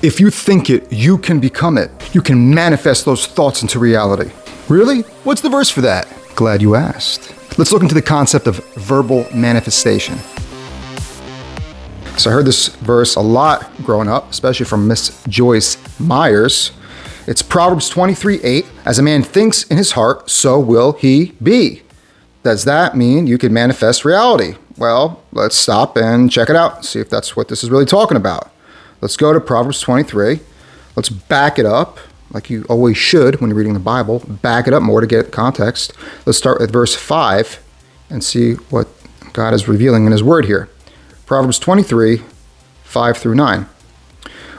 If you think it, you can become it. You can manifest those thoughts into reality. Really? What's the verse for that? Glad you asked. Let's look into the concept of verbal manifestation. So I heard this verse a lot growing up, especially from Miss Joyce Myers. It's Proverbs 23:8. As a man thinks in his heart, so will he be. Does that mean you can manifest reality? Well, let's stop and check it out, see if that's what this is really talking about. Let's go to Proverbs 23. Let's back it up, like you always should when you're reading the Bible. Back it up more to get context. Let's start with verse 5 and see what God is revealing in his word here. Proverbs 23, 5 through 9.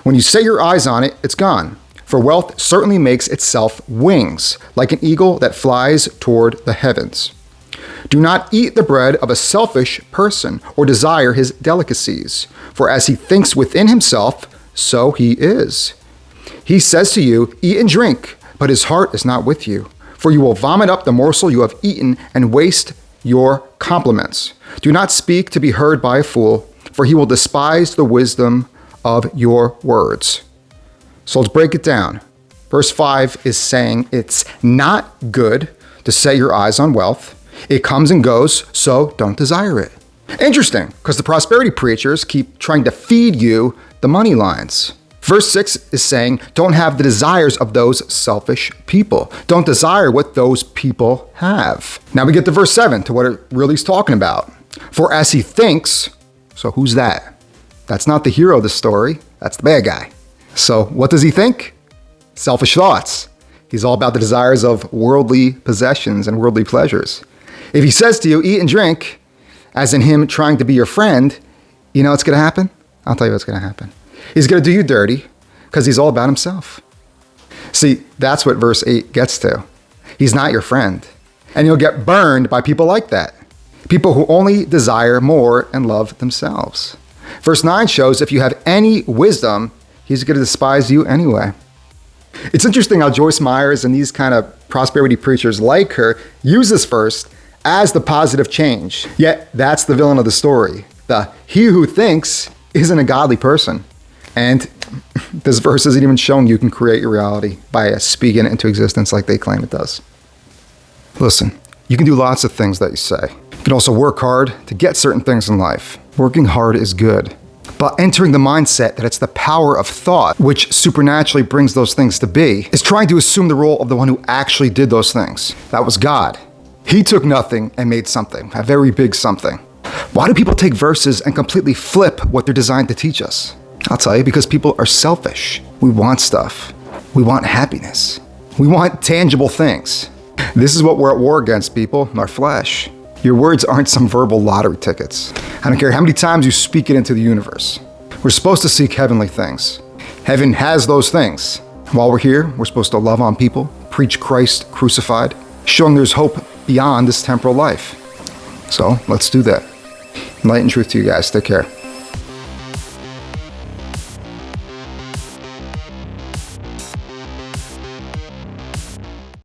When you set your eyes on it, it's gone. For wealth certainly makes itself wings, like an eagle that flies toward the heavens. Do not eat the bread of a selfish person or desire his delicacies, for as he thinks within himself, so he is. He says to you, eat and drink, but his heart is not with you, for you will vomit up the morsel you have eaten and waste your compliments. Do not speak to be heard by a fool, for he will despise the wisdom of your words. So let's break it down. Verse 5 is saying it's not good to set your eyes on wealth. It comes and goes, so don't desire it. Interesting, because the prosperity preachers keep trying to feed you the money lines. Verse 6 is saying, don't have the desires of those selfish people. Don't desire what those people have. Now we get to verse 7, to what it really is talking about. For as he thinks, so who's that? That's not the hero of the story. That's the bad guy. So what does he think? Selfish thoughts. He's all about the desires of worldly possessions and worldly pleasures. If he says to you, eat and drink, as in him trying to be your friend, you know what's going to happen? I'll tell you what's going to happen. He's going to do you dirty because he's all about himself. See, that's what verse 8 gets to. He's not your friend. And you'll get burned by people like that. People who only desire more and love themselves. Verse 9 shows if you have any wisdom, he's going to despise you anyway. It's interesting how Joyce Myers and these kind of prosperity preachers like her use this verse as the positive change. Yet that's the villain of the story. The he who thinks isn't a godly person. And this verse isn't even showing you can create your reality by speaking it into existence like they claim it does. Listen, you can do lots of things that you say. You can also work hard to get certain things in life. Working hard is good. But entering the mindset that it's the power of thought which supernaturally brings those things to be is trying to assume the role of the one who actually did those things. That was God. He took nothing and made something, a very big something. Why do people take verses and completely flip what they're designed to teach us? I'll tell you, because people are selfish. We want stuff. We want happiness. We want tangible things. This is what we're at war against, people, our flesh. Your words aren't some verbal lottery tickets. I don't care how many times you speak it into the universe. We're supposed to seek heavenly things. Heaven has those things. While we're here, we're supposed to love on people, preach Christ crucified, showing there's hope beyond this temporal life. So let's do that. Light and truth to you guys. Take care.